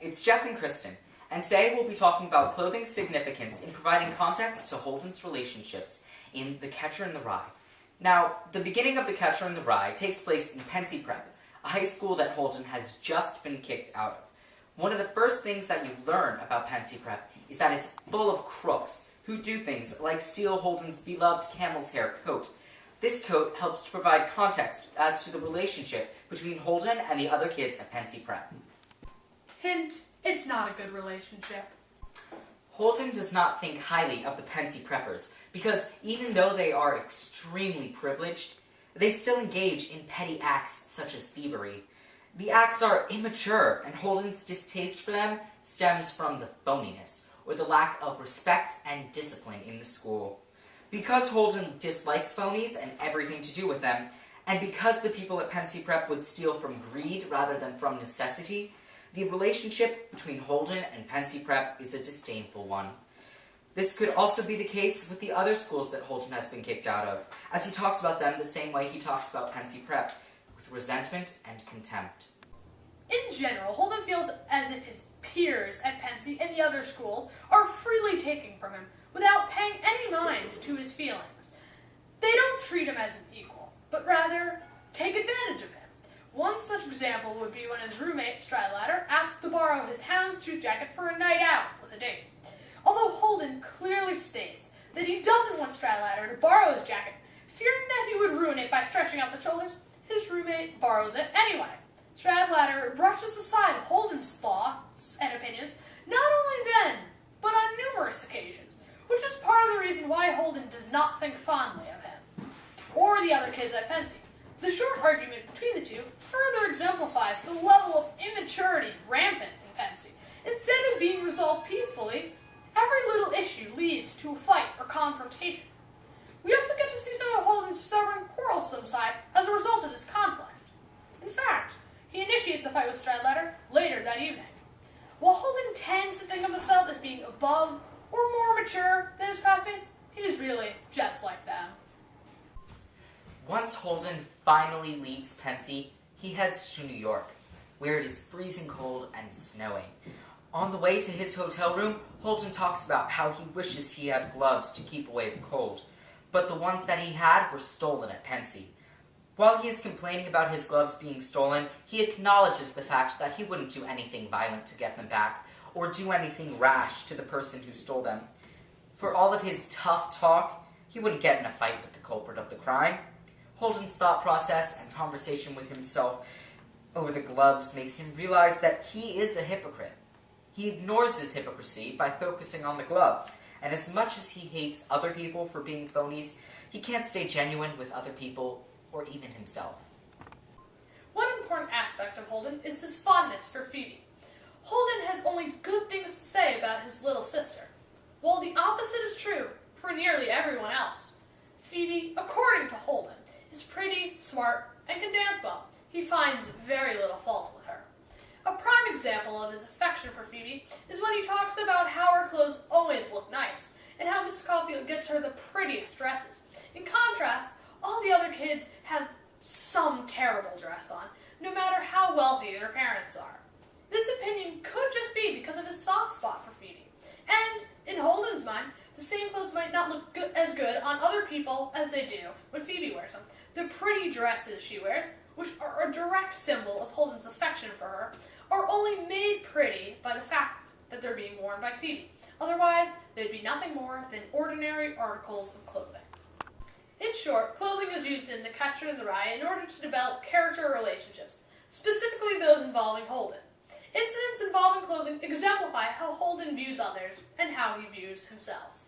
it's Jeff and Kristen, and today we'll be talking about clothing's significance in providing context to Holden's relationships in The Catcher in the Rye. Now, the beginning of The Catcher in the Rye takes place in Pensy Prep, a high school that Holden has just been kicked out of. One of the first things that you learn about Pensy Prep is that it's full of crooks who do things like steal Holden's beloved camel's hair coat. This coat helps to provide context as to the relationship between Holden and the other kids at Pensy Prep. Hint, it's not a good relationship. Holden does not think highly of the Pensy Preppers because even though they are extremely privileged, they still engage in petty acts such as thievery. The acts are immature, and Holden's distaste for them stems from the phoniness, or the lack of respect and discipline in the school. Because Holden dislikes phonies and everything to do with them, and because the people at Pensy Prep would steal from greed rather than from necessity, the relationship between Holden and Pensy Prep is a disdainful one. This could also be the case with the other schools that Holden has been kicked out of, as he talks about them the same way he talks about Pensy Prep, with resentment and contempt. In general, Holden feels as if his peers at Pensy and the other schools are freely taking from him without paying any mind to his feelings. They don't treat him as an equal, but rather take advantage of him. One such example would be when his roommate, Stradlater, asked to borrow his houndstooth jacket for a night out with a date. Although Holden clearly states that he doesn't want Stradlater to borrow his jacket, fearing that he would ruin it by stretching out the shoulders, his roommate borrows it anyway. Stradlater brushes aside Holden's thoughts and opinions, not only then, but on numerous occasions, which is part of the reason why Holden does not think fondly of him, or the other kids at Pensy. The short argument between the two further exemplifies the level of immaturity rampant in Pensy. Instead of being resolved peacefully, every little issue leads to a fight or confrontation. We also get to see some of Holden's stubborn, quarrelsome side as a result of this conflict. In fact, he initiates a fight with Stradlater later that evening. While Holden tends to think of himself as being above or more mature than his classmates, he is really just like them. Once Holden finally leaves Pensy, he heads to New York, where it is freezing cold and snowing. On the way to his hotel room, Holden talks about how he wishes he had gloves to keep away the cold, but the ones that he had were stolen at Pensy. While he is complaining about his gloves being stolen, he acknowledges the fact that he wouldn't do anything violent to get them back, or do anything rash to the person who stole them. For all of his tough talk, he wouldn't get in a fight with the culprit of the crime. Holden's thought process and conversation with himself over the gloves makes him realize that he is a hypocrite. He ignores his hypocrisy by focusing on the gloves, and as much as he hates other people for being phonies, he can't stay genuine with other people or even himself. One important aspect of Holden is his fondness for Phoebe. Holden has only good things to say about his little sister, while the opposite is true for nearly everyone else. Phoebe, according to Holden, is pretty, smart, and can dance well. He finds very little fault with her. A prime example of his affection for Phoebe is when he talks about how her clothes always look nice, and how Mrs. Caulfield gets her the prettiest dresses. In contrast, all the other kids have some terrible dress on, no matter how wealthy their parents are. This opinion could just be because of his soft spot for Phoebe. And, in Holden's mind, the same clothes might not look as good on other people as they do when Phoebe wears them. The pretty dresses she wears, which are a direct symbol of Holden's affection for her, are only made pretty by the fact that they're being worn by Phoebe. Otherwise, they'd be nothing more than ordinary articles of clothing. In short, clothing is used in The Catcher in the Rye in order to develop character relationships, specifically those involving Holden. Incidents involving clothing exemplify how Holden views others and how he views himself.